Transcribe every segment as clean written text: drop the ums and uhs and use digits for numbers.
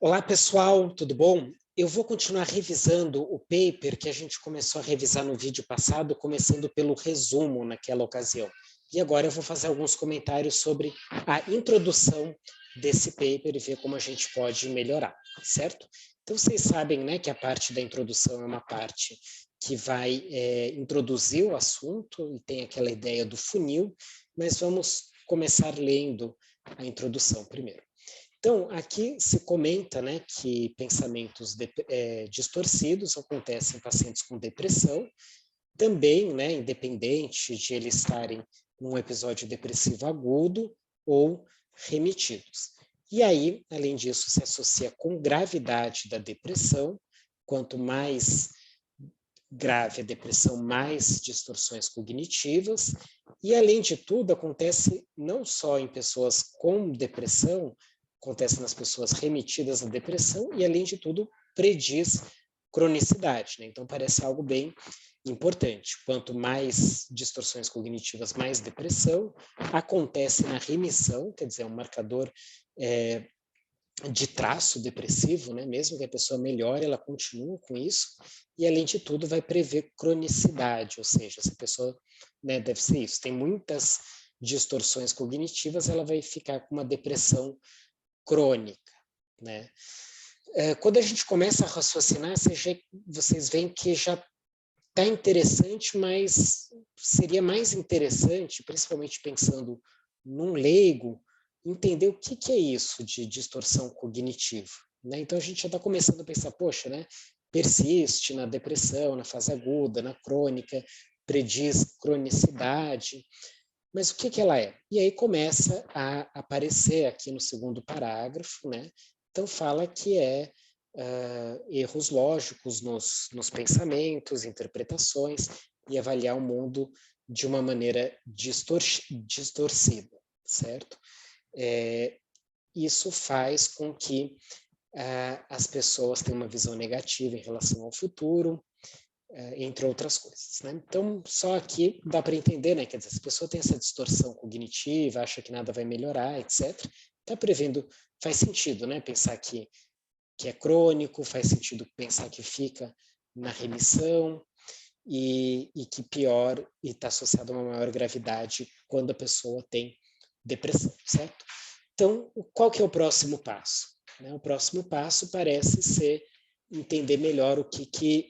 Olá, pessoal, tudo bom? Eu vou continuar revisando o paper que a gente começou a revisar no vídeo passado, começando pelo resumo naquela ocasião. E agora eu vou fazer alguns comentários sobre a introdução desse paper e ver como a gente pode melhorar, certo? Então, vocês sabem, né, que a parte da introdução é uma parte que vai introduzir o assunto e tem aquela ideia do funil, mas vamos começar lendo a introdução primeiro. Então, aqui se comenta, né, que pensamentos distorcidos acontecem em pacientes com depressão, também, né, independente de eles estarem num episódio depressivo agudo ou remitidos. E aí, além disso, se associa com gravidade da depressão. Quanto mais grave a depressão, mais distorções cognitivas. E, além de tudo, acontece não só em pessoas com depressão, acontece nas pessoas remitidas à depressão e, além de tudo, prediz cronicidade, né? Então, parece algo bem importante. Quanto mais distorções cognitivas, mais depressão. Acontece na remissão, quer dizer, é um marcador de traço depressivo, né? Mesmo que a pessoa melhore, ela continua com isso, e além de tudo vai prever cronicidade, ou seja, se a pessoa, né, deve ser isso, tem muitas distorções cognitivas, ela vai ficar com uma depressão crônica, né? Quando a gente começa a raciocinar, vocês veem que já está interessante, mas seria mais interessante, principalmente pensando num leigo, entender o que é isso de distorção cognitiva, né? Então a gente já está começando a pensar, poxa, né? Persiste na depressão, na fase aguda, na crônica, prediz cronicidade, mas o que ela é? E aí começa a aparecer aqui no segundo parágrafo, né? Então fala que é erros lógicos nos pensamentos, interpretações, e avaliar o mundo de uma maneira distorcida, certo? Isso faz com que as pessoas tenham uma visão negativa em relação ao futuro, entre outras coisas, né? Então, só aqui dá para entender, né? Quer dizer, se a pessoa tem essa distorção cognitiva, acha que nada vai melhorar, etc., está prevendo, faz sentido, né? Pensar que é crônico, faz sentido pensar que fica na remissão e que pior, e está associado a uma maior gravidade quando a pessoa tem depressão, certo? Então, qual que é o próximo passo? O próximo passo parece ser entender melhor o que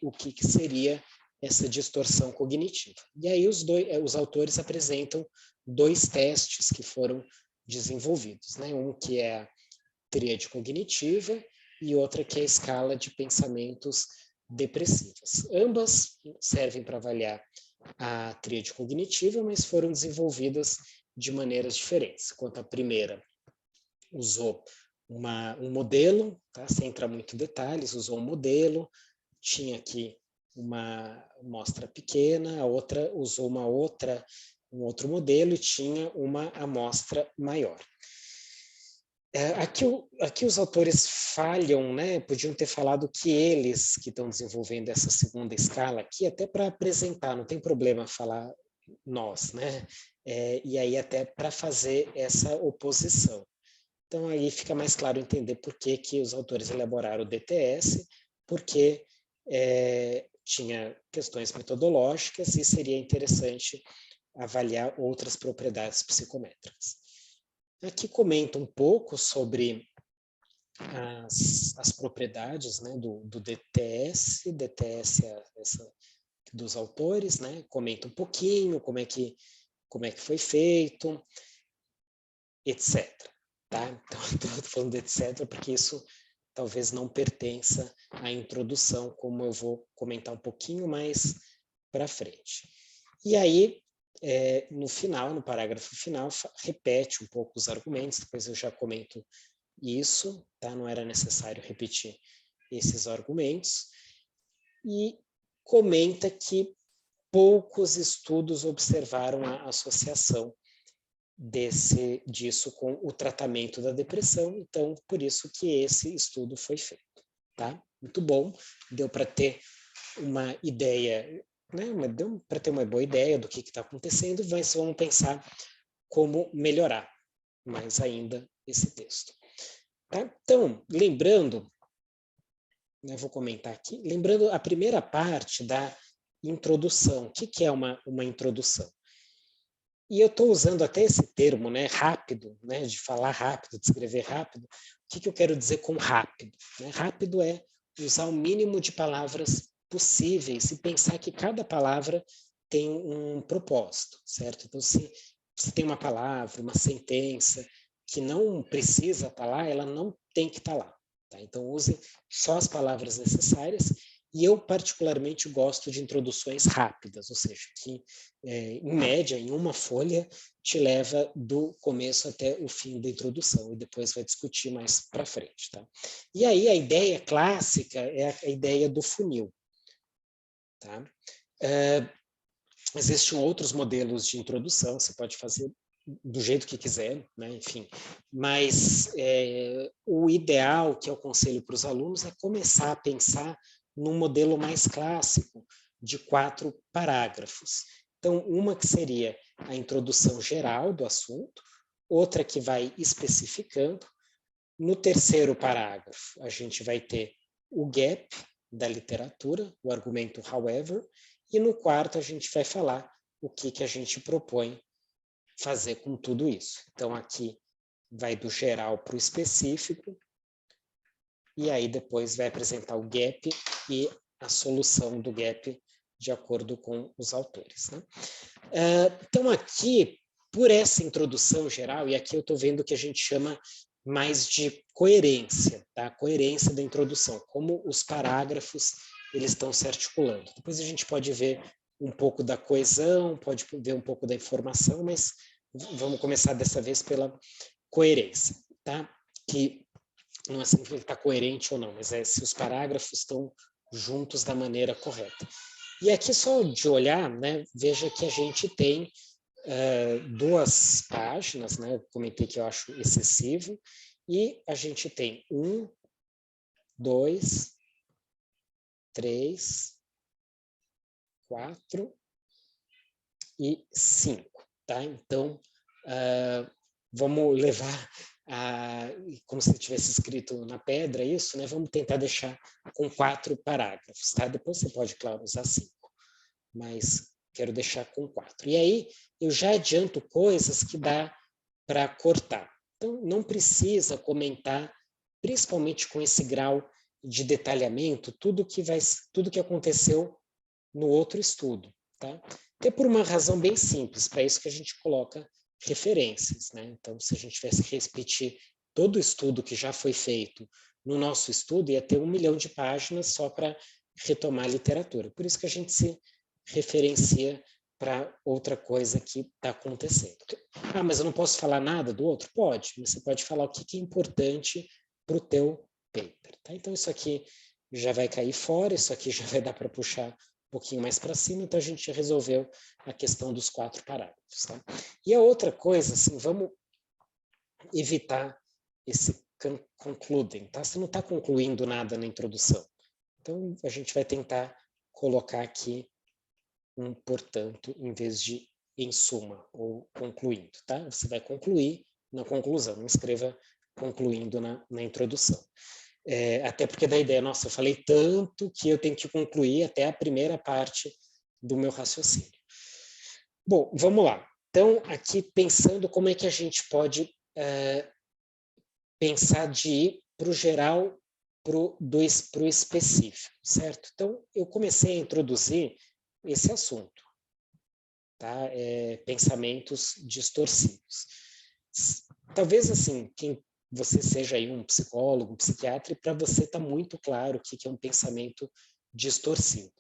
seria essa distorção cognitiva. E aí os autores apresentam dois testes que foram desenvolvidos, né? Um que é a tríade cognitiva e outra que é a escala de pensamentos depressivos. Ambas servem para avaliar a tríade cognitiva, mas foram desenvolvidas de maneiras diferentes. Quanto à primeira, usou um modelo, tá? Sem entrar muito em detalhes, usou um modelo, tinha aqui uma amostra pequena, a outra usou um outro modelo e tinha uma amostra maior. Aqui os autores falham, né? Podiam ter falado que eles que estão desenvolvendo essa segunda escala aqui, até para apresentar, não tem problema falar nós, né? E aí até para fazer essa oposição. Então aí fica mais claro entender por que os autores elaboraram o DTS, porque tinha questões metodológicas e seria interessante avaliar outras propriedades psicométricas. Aqui comenta um pouco sobre as propriedades, né, do DTS. DTS é essa dos autores, né? Comenta um pouquinho como é que foi feito, etc. Tá? Então, estou falando de etc. porque isso talvez não pertença à introdução, como eu vou comentar um pouquinho mais para frente. E aí, no final, no parágrafo final, repete um pouco os argumentos, depois eu já comento isso, tá? Não era necessário repetir esses argumentos, e comenta que poucos estudos observaram a associação disso com o tratamento da depressão, então por isso que esse estudo foi feito, tá? Muito bom, deu para ter uma ideia, né? Deu para ter uma boa ideia do que está acontecendo, mas vamos pensar como melhorar mais ainda esse texto. Tá? Então, lembrando, né, vou comentar aqui, lembrando a primeira parte da introdução. O que é uma introdução? E eu estou usando até esse termo, né, rápido, né, de falar rápido, de escrever rápido. O que eu quero dizer com rápido? Né? Rápido é usar o mínimo de palavras possíveis e pensar que cada palavra tem um propósito, certo? Então, se tem uma palavra, uma sentença que não precisa estar lá, ela não tem que estar lá. Tá? Então, use só as palavras necessárias. E eu, particularmente, gosto de introduções rápidas, ou seja, que, em média, em uma folha, te leva do começo até o fim da introdução, e depois vai discutir mais para frente. Tá? E aí, a ideia clássica é a ideia do funil. Tá? Existem outros modelos de introdução, você pode fazer do jeito que quiser, né? Enfim, mas o ideal que eu aconselho para os alunos é começar a pensar num modelo mais clássico de 4 parágrafos. Então, uma que seria a introdução geral do assunto, outra que vai especificando. No terceiro parágrafo, a gente vai ter o gap da literatura, o argumento however, e no quarto a gente vai falar o que a gente propõe fazer com tudo isso. Então, aqui vai do geral para o específico, e aí depois vai apresentar o gap e a solução do gap de acordo com os autores. Né? Então, aqui, por essa introdução geral, e aqui eu estou vendo que a gente chama mais de coerência, tá? Coerência da introdução, como os parágrafos eles estão se articulando. Depois a gente pode ver um pouco da coesão, pode ver um pouco da informação, mas vamos começar dessa vez pela coerência, tá? Que não é significa que está coerente ou não, mas é se os parágrafos estão juntos da maneira correta. E aqui só de olhar, né, veja que a gente tem 2 páginas, né, eu comentei que eu acho excessivo, e a gente tem 1, 2, 3, 4 e 5, tá? Então, vamos levar como se tivesse escrito na pedra isso, né? Vamos tentar deixar com 4 parágrafos, tá? Depois você pode, claro, usar 5, mas quero deixar com 4. E aí, eu já adianto coisas que dá para cortar. Então, não precisa comentar, principalmente com esse grau de detalhamento, tudo que aconteceu no outro estudo, tá? Até por uma razão bem simples, para isso que a gente coloca referências, né? Então, se a gente tivesse que repetir todo o estudo que já foi feito no nosso estudo, ia ter 1 milhão de páginas só para retomar a literatura. Por isso que a gente se referencia para outra coisa que está acontecendo. Ah, mas eu não posso falar nada do outro? Pode, mas você pode falar o que é importante para o teu paper. Tá? Então, isso aqui já vai cair fora, isso aqui já vai dar para puxar um pouquinho mais para cima, então a gente resolveu a questão dos 4 parágrafos. Tá? E a outra coisa, assim, vamos evitar esse concludem, tá? Você não está concluindo nada na introdução. Então, a gente vai tentar colocar aqui um portanto, em vez de em suma ou concluindo, tá? Você vai concluir na conclusão, não escreva concluindo na introdução. Até porque da ideia, nossa, eu falei tanto que eu tenho que concluir até a primeira parte do meu raciocínio. Bom, vamos lá. Então, aqui pensando como é que a gente pode pensar de ir para o geral, para o específico, certo? Então, eu comecei a introduzir esse assunto, tá? Pensamentos distorcidos. Talvez, assim, você seja aí um psicólogo, um psiquiatra, e para você está muito claro o que é um pensamento distorcido.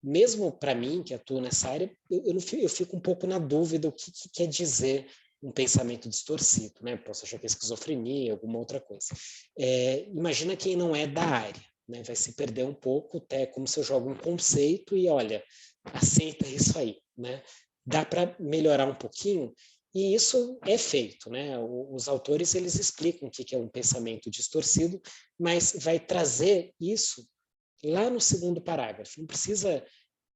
Mesmo para mim, que atuo nessa área, eu fico um pouco na dúvida o que quer dizer um pensamento distorcido, né? Posso achar que é esquizofrenia, alguma outra coisa. Imagina quem não é da área, né? Vai se perder um pouco, até como se eu jogo um conceito e, olha, aceita isso aí, né? Dá para melhorar um pouquinho, e isso é feito, né? Os autores, eles explicam o que é um pensamento distorcido, mas vai trazer isso lá no segundo parágrafo. Não precisa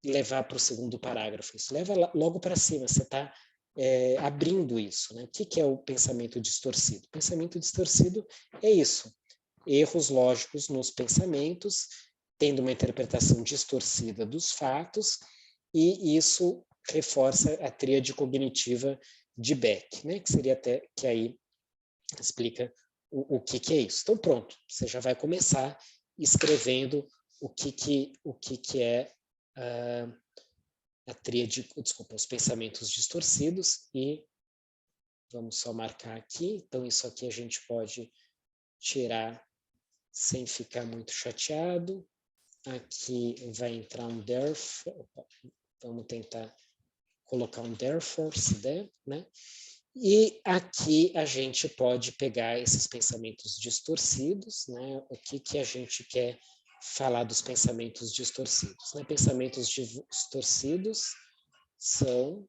levar para o segundo parágrafo, isso leva logo para cima. Você está abrindo isso, né? O que é o pensamento distorcido? O pensamento distorcido é isso, erros lógicos nos pensamentos, tendo uma interpretação distorcida dos fatos, e isso reforça a tríade cognitiva de Beck, né? Que seria até que aí explica o que é isso. Então, pronto, você já vai começar escrevendo o que é a tríade, desculpa, os pensamentos distorcidos, e vamos só marcar aqui. Então, isso aqui a gente pode tirar sem ficar muito chateado. Aqui vai entrar um therefore, vamos tentar colocar um therefore, se der, né? E aqui a gente pode pegar esses pensamentos distorcidos, né? O que a gente quer falar dos pensamentos distorcidos, né? Pensamentos distorcidos são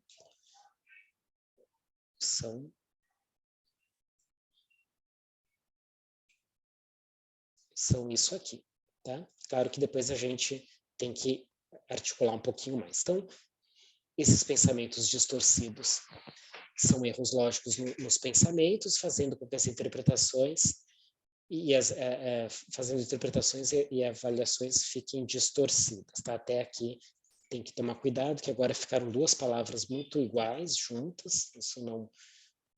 isso aqui, tá? Claro que depois a gente tem que articular um pouquinho mais. Então, esses pensamentos distorcidos são erros lógicos nos pensamentos, fazendo com que as interpretações fazendo interpretações e avaliações fiquem distorcidas, tá? Até aqui tem que tomar cuidado, que agora ficaram duas palavras muito iguais juntas, isso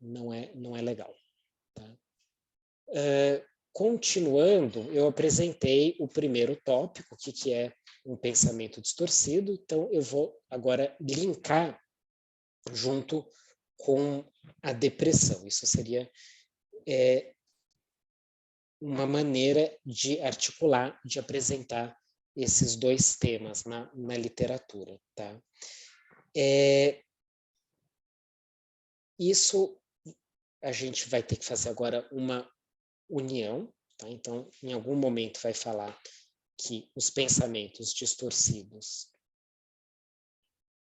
não é legal, tá? Continuando, eu apresentei o primeiro tópico, o que é um pensamento distorcido, então eu vou agora linkar junto com a depressão. Isso seria uma maneira de articular, de apresentar esses dois temas na literatura, tá? Isso a gente vai ter que fazer agora uma união, tá? Então, em algum momento vai falar que os pensamentos distorcidos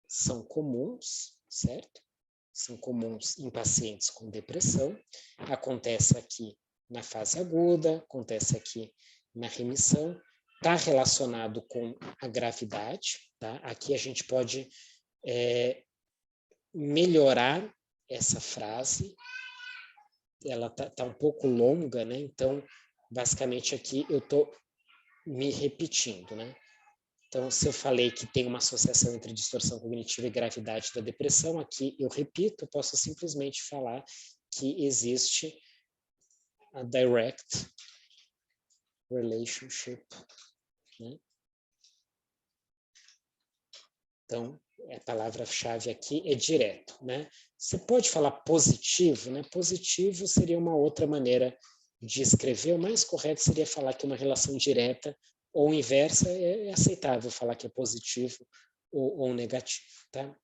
são comuns, certo? São comuns em pacientes com depressão. Acontece aqui na fase aguda, acontece aqui na remissão, está relacionado com a gravidade, tá? Aqui a gente pode melhorar essa frase, ela tá um pouco longa, né? Então, basicamente aqui eu estou me repetindo, né? Então, se eu falei que tem uma associação entre distorção cognitiva e gravidade da depressão, aqui eu repito, eu posso simplesmente falar que existe a direct relationship, né? Então, a palavra-chave aqui é direto, né? Você pode falar positivo, né? Positivo seria uma outra maneira de escrever. O mais correto seria falar que é uma relação direta ou inversa. É aceitável falar que é positivo ou negativo, tá?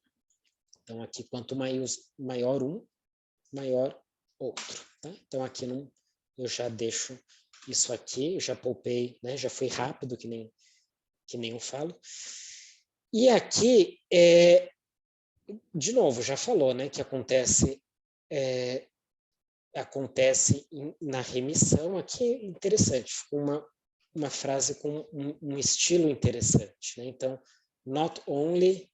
Então, aqui, quanto maior um, maior outro, tá? Então, aqui eu já deixo isso aqui, eu já poupei, né? Já fui rápido, que nem eu falo. E aqui, de novo, já falou, né, que acontece na remissão. Aqui é interessante, uma frase com um estilo interessante, né? Então, not only,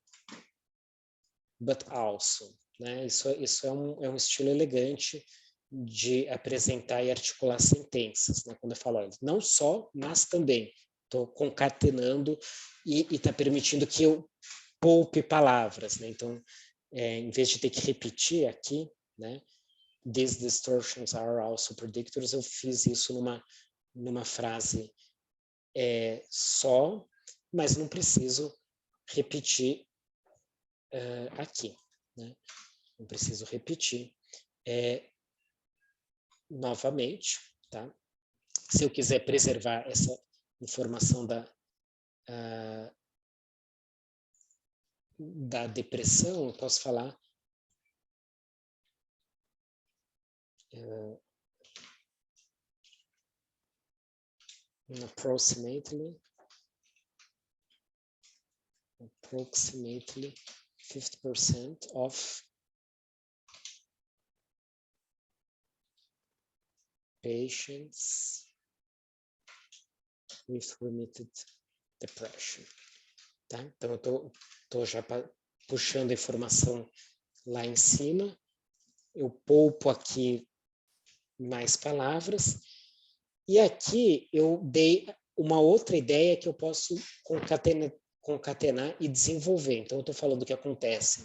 but also, né? Isso é um estilo elegante de apresentar e articular sentenças, né? Quando eu falo, olha, não só, mas também. Estou concatenando e está permitindo que eu poupe palavras, né? Então, em vez de ter que repetir aqui, né? These distortions are also predictors, eu fiz isso numa frase só, mas não preciso repetir aqui, né? Não preciso repetir novamente, tá? Se eu quiser preservar essa informação da depressão, eu posso falar approximately 50% of patients with remitted depression, tá? Então eu tô já puxando a informação lá em cima. Eu poupo aqui mais palavras. E aqui eu dei uma outra ideia que eu posso concatenar e desenvolver. Então, eu estou falando que acontece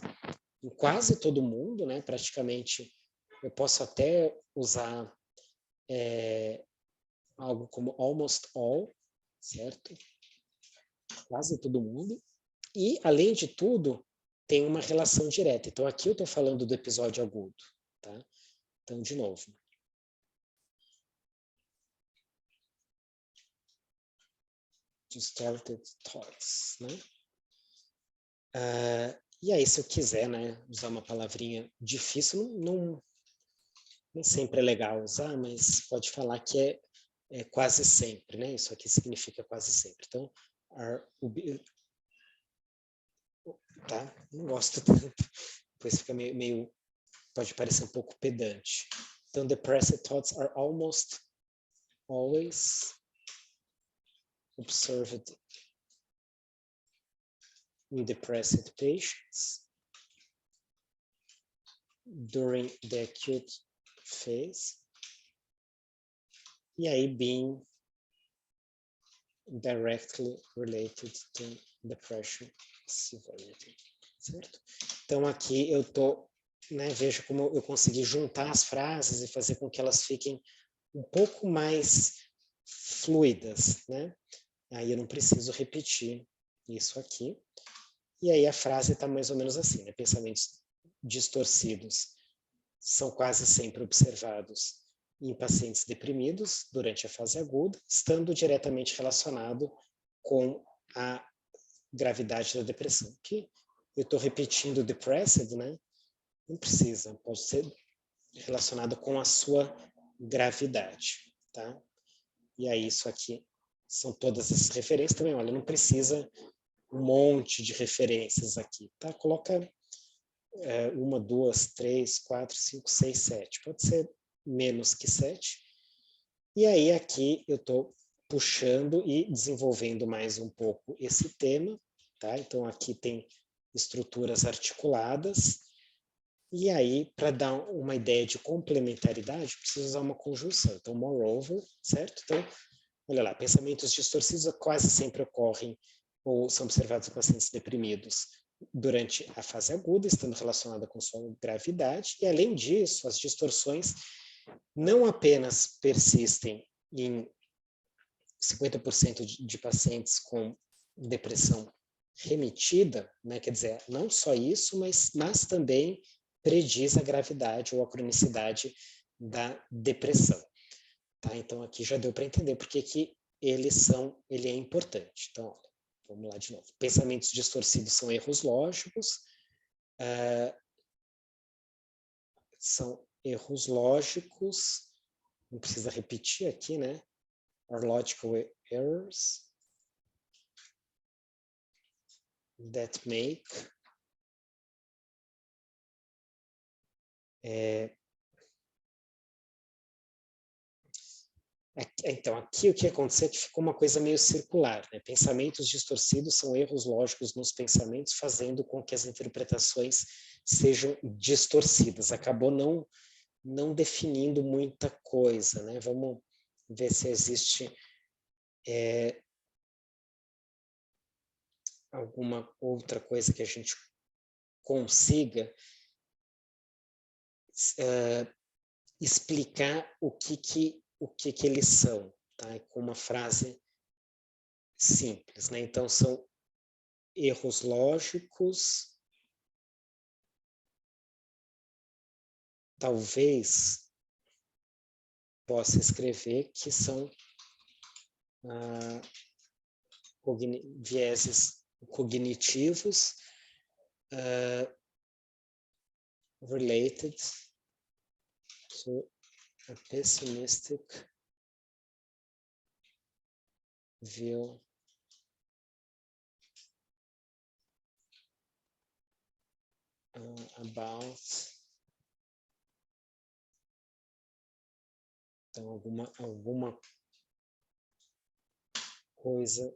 em quase todo mundo, né? Praticamente, eu posso até usar algo como almost all, certo? Quase todo mundo. E, além de tudo, tem uma relação direta. Então, aqui eu estou falando do episódio agudo, tá? Então, de novo. Distorted thoughts, né? E aí, se eu quiser, né, usar uma palavrinha difícil, nem sempre é legal usar, mas pode falar que é quase sempre, né? Isso aqui significa quase sempre. Então, tá? Não gosto tanto, depois fica meio pode parecer um pouco pedante. Então, depressed thoughts are almost always observed in depressed patients during the acute phase. E aí, being directly related to depression severity, certo? Então, aqui eu tô, né, veja como eu consegui juntar as frases e fazer com que elas fiquem um pouco mais fluidas, né? Aí eu não preciso repetir isso aqui. E aí a frase está mais ou menos assim, né? Pensamentos distorcidos são quase sempre observados em pacientes deprimidos durante a fase aguda, estando diretamente relacionado com a gravidade da depressão. Que eu estou repetindo depressed, né? Não precisa, pode ser relacionado com a sua gravidade, tá? E aí isso aqui são todas essas referências também. Olha, não precisa um monte de referências aqui, tá? Coloca 1, 2, 3, 4, 5, 6, 7. Pode ser menos que 7. E aí aqui eu estou puxando e desenvolvendo mais um pouco esse tema, tá? Então aqui tem estruturas articuladas. E aí, para dar uma ideia de complementaridade, precisa usar uma conjunção. Então, moreover, certo? Então, olha lá, pensamentos distorcidos quase sempre ocorrem ou são observados em pacientes deprimidos durante a fase aguda, estando relacionada com sua gravidade. E, além disso, as distorções não apenas persistem em 50% de pacientes com depressão remitida, né? Quer dizer, não só isso, mas também prediz a gravidade ou a cronicidade da depressão. Tá? Então, aqui já deu para entender porque que ele é importante. Então, olha, vamos lá de novo. Pensamentos distorcidos são erros lógicos, não precisa repetir aqui, né? Are logical errors that make então, aqui o que aconteceu é que ficou uma coisa meio circular, né? Pensamentos distorcidos são erros lógicos nos pensamentos, fazendo com que as interpretações sejam distorcidas. Acabou não definindo muita coisa, né? Vamos ver se existe alguma outra coisa que a gente consiga explicar o que eles são, tá? Com uma frase simples, né? Então, são erros lógicos, talvez possa escrever que são vieses cognitivos related to a pessimistic view about, então, alguma coisa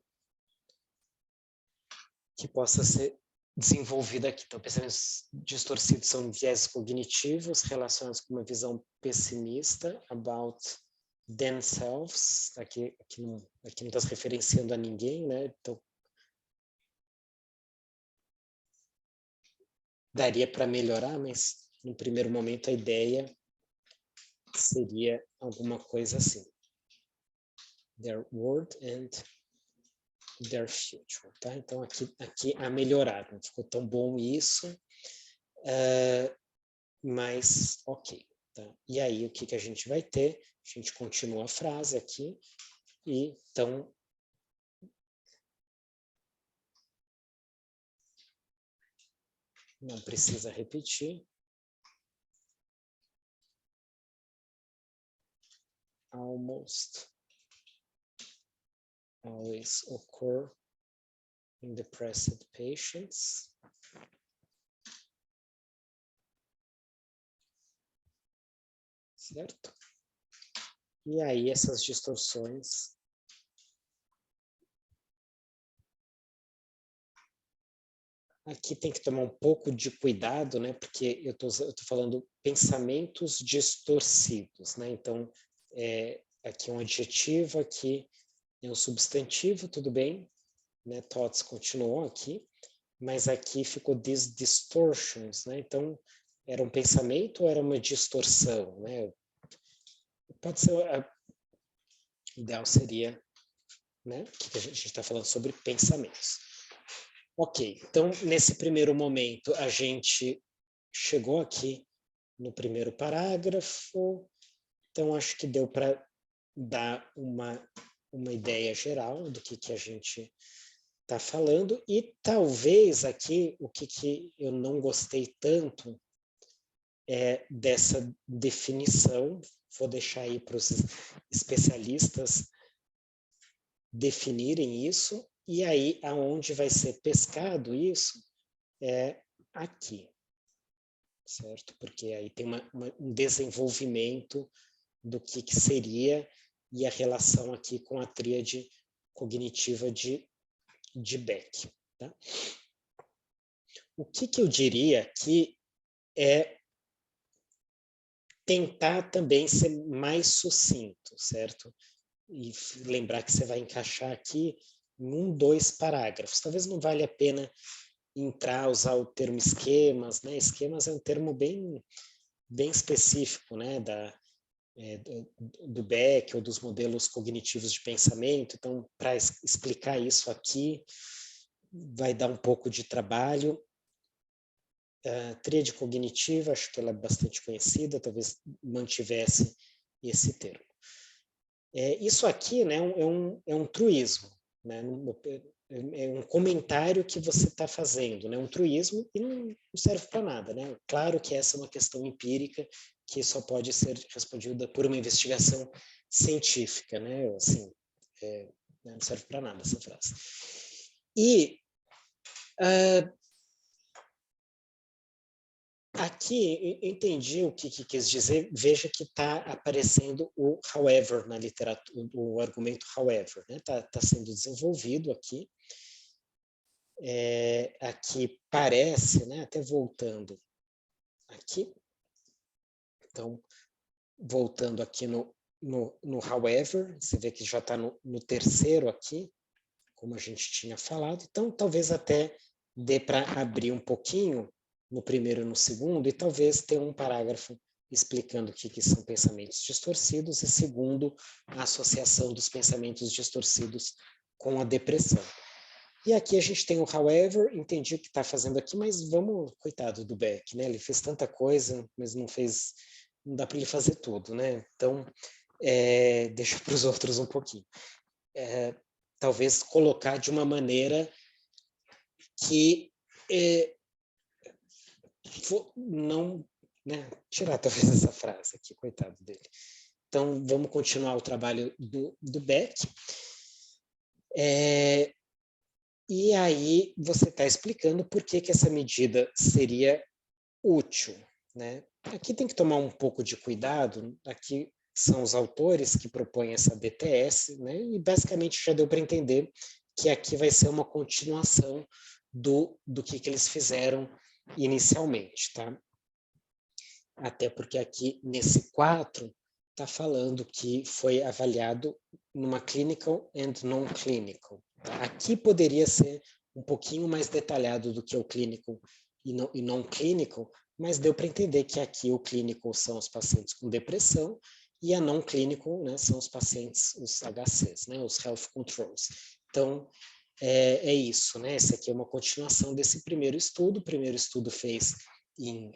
que possa ser desenvolvida aqui. Então, pensamentos distorcidos são viéses cognitivos relacionados com uma visão pessimista about themselves. Aqui não está se referenciando a ninguém, né? Então, daria para melhorar, mas no primeiro momento a ideia seria alguma coisa assim. Their world and their future, tá? Então aqui a melhorar, não ficou tão bom isso, mas ok. Tá? E aí o que a gente vai ter? A gente continua a frase aqui, e então não precisa repetir. Almost always occur in depressed patients. Certo? E aí essas distorções aqui tem que tomar um pouco de cuidado, né? Porque eu tô falando pensamentos distorcidos, né? Então, aqui é um adjetivo, aqui é um substantivo, tudo bem, né? Thoughts continuou aqui, mas aqui ficou these distortions, né? Então, era um pensamento ou era uma distorção, né? Pode ser, o ideal seria, né? Que a gente está falando sobre pensamentos. Ok, então, nesse primeiro momento, a gente chegou aqui no primeiro parágrafo, então acho que deu para dar uma ideia geral do que a gente está falando, e talvez aqui o que eu não gostei tanto é dessa definição, vou deixar aí para os especialistas definirem isso, e aí aonde vai ser pescado isso é aqui, certo? Porque aí tem um desenvolvimento do que seria e a relação aqui com a tríade cognitiva de Beck. Tá? O que eu diria aqui é tentar também ser mais sucinto, certo? E lembrar que você vai encaixar aqui em 2 parágrafos. Talvez não valha a pena usar o termo esquemas, né? Esquemas é um termo bem específico, né? Do Beck ou dos modelos cognitivos de pensamento. Então, para explicar isso aqui, vai dar um pouco de trabalho. A tríade cognitiva, acho que ela é bastante conhecida, talvez mantivesse esse termo. Isso aqui, né, é um truísmo, né? É um comentário que você está fazendo, né? Um truísmo, e não serve para nada, né? Claro que essa é uma questão empírica que só pode ser respondida por uma investigação científica, né? Assim, não serve para nada essa frase. E aqui eu entendi o que quis dizer. Veja que está aparecendo o however na literatura, o argumento however, né? Tá sendo desenvolvido aqui. Aqui parece, né? Até voltando aqui. Então, voltando aqui no however, você vê que já está no terceiro aqui, como a gente tinha falado. Então, talvez até dê para abrir um pouquinho no primeiro e no segundo, e talvez ter um parágrafo explicando o que são pensamentos distorcidos, e segundo, a associação dos pensamentos distorcidos com a depressão. E aqui a gente tem o however, entendi o que está fazendo aqui, mas vamos, coitado do Beck, né? Ele fez tanta coisa, mas não dá para ele fazer tudo, né? Então, deixa para os outros um pouquinho. Talvez colocar de uma maneira que não, né? Tirar talvez essa frase aqui, coitado dele. Então, vamos continuar o trabalho do Beck. E aí você está explicando por que essa medida seria útil, né? Aqui tem que tomar um pouco de cuidado. Aqui são os autores que propõem essa DTS, né? E basicamente já deu para entender que aqui vai ser uma continuação do que eles fizeram inicialmente, tá? Até porque aqui, nesse 4, está falando que foi avaliado numa clinical and non-clinical. Tá? Aqui poderia ser um pouquinho mais detalhado do que o clinical e non-clinical, mas deu para entender que aqui o clinical são os pacientes com depressão e a non-clinical, né, são os pacientes, os HCs, né, os health controls. Então, é isso, né? Esse aqui é uma continuação desse primeiro estudo. O primeiro estudo fez em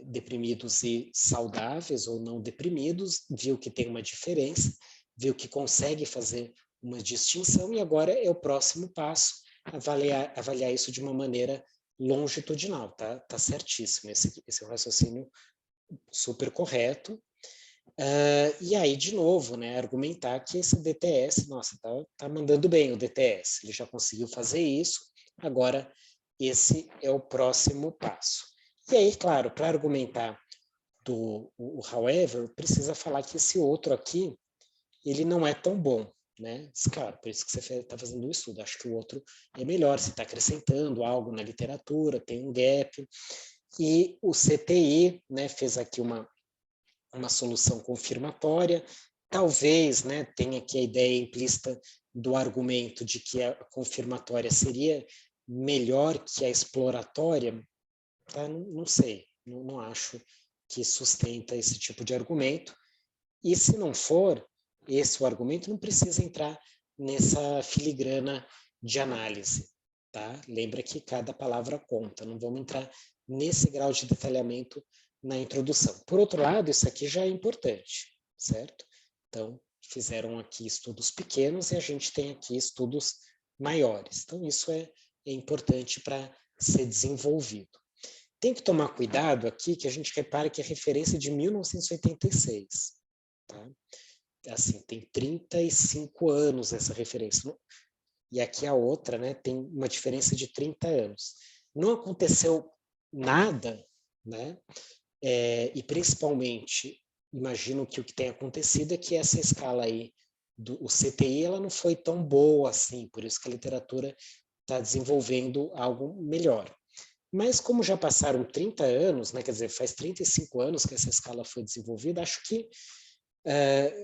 deprimidos e saudáveis ou não deprimidos, viu que tem uma diferença, viu que consegue fazer uma distinção e agora é o próximo passo, avaliar isso de uma maneira longitudinal, tá certíssimo, esse é um raciocínio super correto. E aí, de novo, né, argumentar que esse DTS, nossa, tá mandando bem o DTS, ele já conseguiu fazer isso, agora esse é o próximo passo. E aí, claro, para argumentar o however, precisa falar que esse outro aqui, ele não é tão bom, né? Claro, por isso que você está fazendo o estudo, acho que o outro é melhor, você está acrescentando algo na literatura, tem um gap, e o CTI, né, fez aqui uma solução confirmatória, talvez, né, tenha aqui a ideia implícita do argumento de que a confirmatória seria melhor que a exploratória, tá? Não sei, não acho que sustenta esse tipo de argumento, e se não for esse o argumento, não precisa entrar nessa filigrana de análise, tá? Lembra que cada palavra conta, não vamos entrar nesse grau de detalhamento na introdução. Por outro lado, isso aqui já é importante, certo? Então, fizeram aqui estudos pequenos e a gente tem aqui estudos maiores. Então, isso é importante para ser desenvolvido. Tem que tomar cuidado aqui que a gente repare que a referência é de 1986. Tá? Assim, tem 35 anos essa referência. E aqui a outra, né, tem uma diferença de 30 anos. Não aconteceu nada, né? E principalmente, imagino que o que tem acontecido é que essa escala aí, o CTI, ela não foi tão boa assim, por isso que a literatura está desenvolvendo algo melhor. Mas como já passaram 30 anos, né, quer dizer, faz 35 anos que essa escala foi desenvolvida, acho que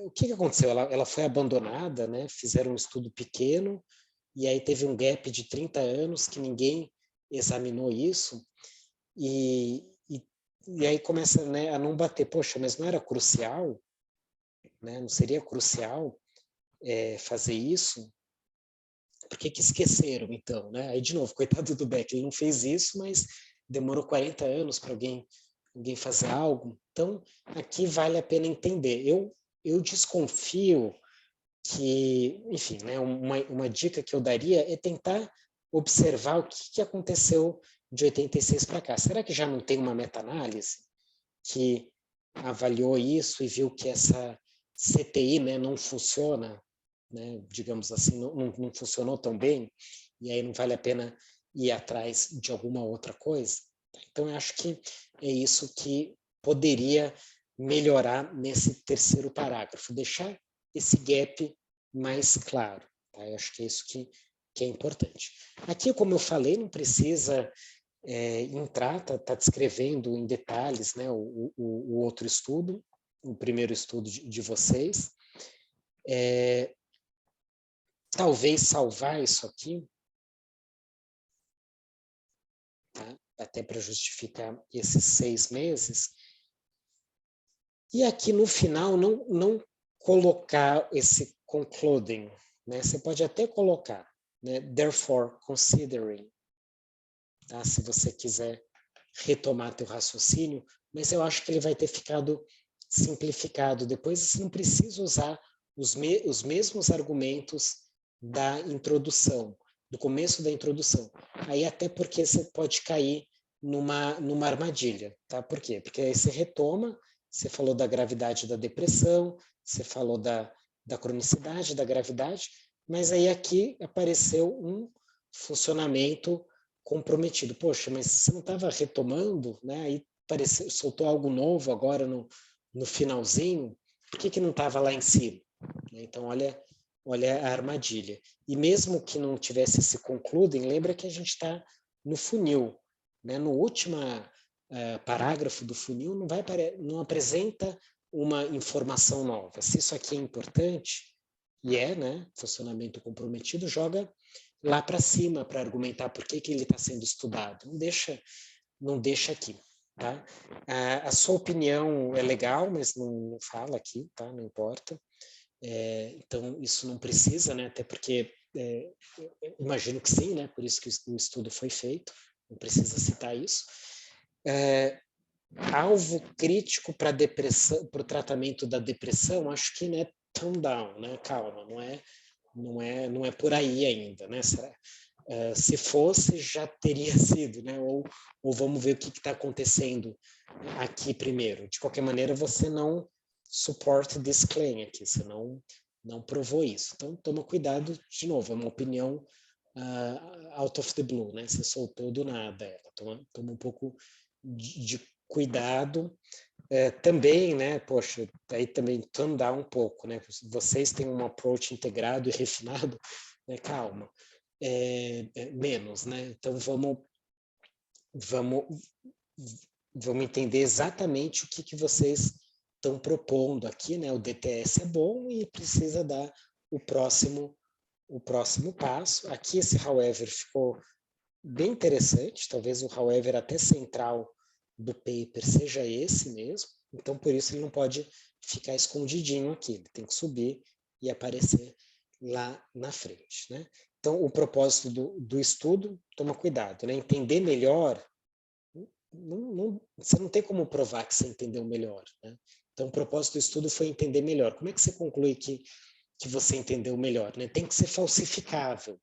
o que aconteceu? Ela foi abandonada, né, fizeram um estudo pequeno, e aí teve um gap de 30 anos que ninguém examinou isso, e aí começa, né, a não bater, poxa, mas não era crucial, né, não seria crucial fazer isso? Por que esqueceram, então? Né? Aí, de novo, coitado do Beck, ele não fez isso, mas demorou 40 anos para alguém fazer algo. Então, aqui vale a pena entender. Eu desconfio que, enfim, né, uma dica que eu daria é tentar observar o que aconteceu de 86 para cá. Será que já não tem uma meta-análise que avaliou isso e viu que essa CTI, né, não funciona, né, digamos assim, não funcionou tão bem, e aí não vale a pena ir atrás de alguma outra coisa? Então, eu acho que é isso que poderia melhorar nesse terceiro parágrafo, deixar esse gap mais claro. Tá? Eu acho que é isso que é importante. Aqui, como eu falei, não precisa entrar, está descrevendo em detalhes, né, o outro estudo, o primeiro estudo de vocês. Talvez salvar isso aqui, tá? Até para justificar esses 6 meses. E aqui no final não colocar esse concluding, né? Você pode até colocar, né? Therefore, considering, tá? Se você quiser retomar teu raciocínio, mas eu acho que ele vai ter ficado simplificado. Depois você não precisa usar os mesmos argumentos da introdução, do começo da introdução. Aí até porque você pode cair numa armadilha, tá? Por quê? Porque aí você retoma, você falou da gravidade da depressão, você falou da cronicidade, da gravidade, mas aí aqui apareceu um funcionamento comprometido. Poxa, mas você não estava retomando, né? Aí soltou algo novo agora no finalzinho, por que não estava lá em cima? Então, olha a armadilha. E mesmo que não tivesse esse concluding, lembra que a gente está no funil, né? No último parágrafo do funil não apresenta uma informação nova. Se isso aqui é importante, e é, né, funcionamento comprometido, joga lá para cima para argumentar por que ele está sendo estudado. Não deixa aqui. Tá? A sua opinião é legal, mas não fala aqui, tá? Não importa. Então, isso não precisa, né? Até porque imagino que sim, né? Por isso que o estudo foi feito, não precisa citar isso. Alvo crítico para depressão, para o tratamento da depressão, acho que né, tone down, né? Calma, não é por aí ainda, né? Se fosse, já teria sido, né? Ou vamos ver o que está acontecendo aqui primeiro. De qualquer maneira, você não suporta this claim aqui, você não provou isso. Então, toma cuidado, de novo, é uma opinião out of the blue, né? Você soltou do nada ela. Toma um pouco de cuidado. Também, né, poxa, aí também tone down um pouco, né? Vocês têm um approach integrado e refinado, né? Calma. Menos, né? Então vamos entender exatamente o que vocês estão propondo aqui, né? O DTS é bom e precisa dar o próximo passo. Aqui esse however ficou bem interessante, talvez o however até central do paper seja esse mesmo, então por isso ele não pode ficar escondidinho aqui, ele tem que subir e aparecer lá na frente, né? Então o propósito do estudo, toma cuidado, né? Entender melhor, você não tem como provar que você entendeu melhor, né? Então o propósito do estudo foi entender melhor. Como é que você conclui que você entendeu melhor, né? Tem que ser falsificável.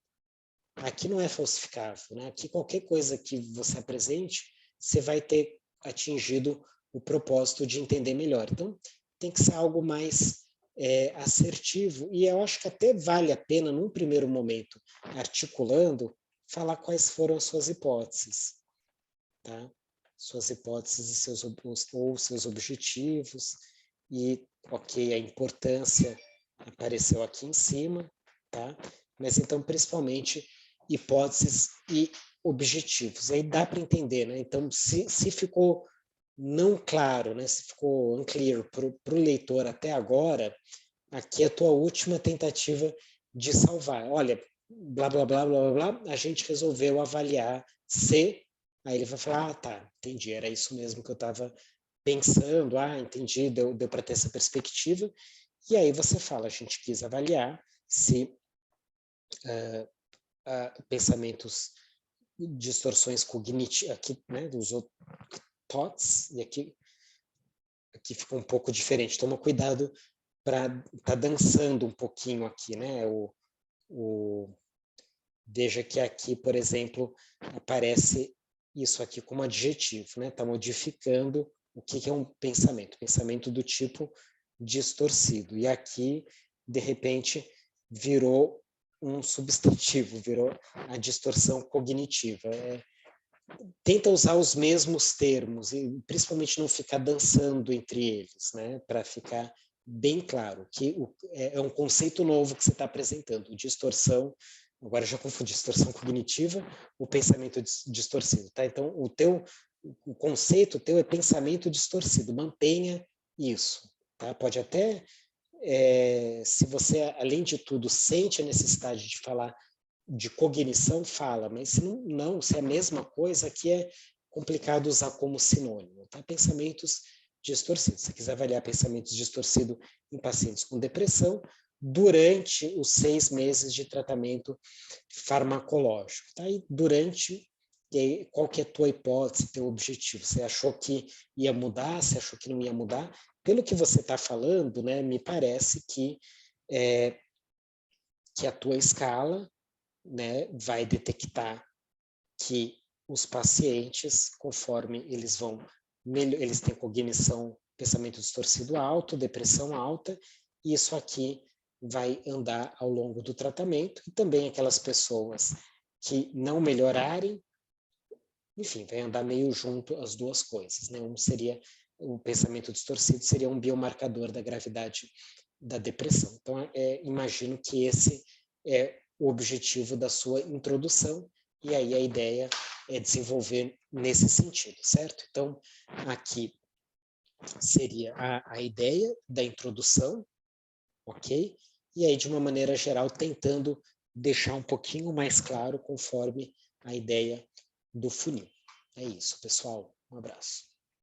Aqui não é falsificável, né? Aqui qualquer coisa que você apresente, você vai ter atingido o propósito de entender melhor. Então, tem que ser algo mais assertivo, e eu acho que até vale a pena, num primeiro momento, articulando, falar quais foram as suas hipóteses, tá? Suas hipóteses ou seus objetivos, e, ok, a importância apareceu aqui em cima, tá? Mas então, principalmente, hipóteses e objetivos. Aí dá para entender, né? Então, se ficou não claro, né? Se ficou unclear para o leitor até agora, aqui é a tua última tentativa de salvar. Olha, blá, blá, blá, blá, blá, blá, a gente resolveu avaliar se... Aí ele vai falar, tá, entendi, era isso mesmo que eu estava pensando, entendi, deu para ter essa perspectiva. E aí você fala, a gente quis avaliar se pensamentos, distorções cognitivas, aqui, né, dos thoughts, e aqui fica um pouco diferente. Toma cuidado para tá dançando um pouquinho aqui, né? Veja que aqui, por exemplo, aparece isso aqui como adjetivo, né? Está modificando o que é um pensamento. Pensamento do tipo distorcido. E aqui, de repente, virou um substantivo, virou a distorção cognitiva. Tenta usar os mesmos termos e principalmente não ficar dançando entre eles, né? Para ficar bem claro que é um conceito novo que você está apresentando, distorção. Agora eu já confundi distorção cognitiva, o pensamento distorcido, tá? Então o conceito teu é pensamento distorcido. Mantenha isso, tá? Pode até se você além de tudo sente a necessidade de falar de cognição, fala, mas se é a mesma coisa, aqui é complicado usar como sinônimo, tá? Pensamentos distorcidos. Se você quiser avaliar pensamentos distorcidos em pacientes com depressão, durante os 6 meses de tratamento farmacológico, tá? E qual que é a tua hipótese, teu objetivo? Você achou que ia mudar? Você achou que não ia mudar? Pelo que você está falando, né, me parece que a tua escala, né, vai detectar que os pacientes, conforme eles têm cognição, pensamento distorcido alto, depressão alta, e isso aqui vai andar ao longo do tratamento, e também aquelas pessoas que não melhorarem, enfim, vai andar meio junto as duas coisas, né? O pensamento distorcido seria um biomarcador da gravidade da depressão. Então, imagino que esse é o objetivo da sua introdução, e aí a ideia desenvolver nesse sentido, certo? Então, aqui seria a ideia da introdução, ok? E aí, de uma maneira geral, tentando deixar um pouquinho mais claro conforme a ideia do funil. É isso, pessoal. Um abraço.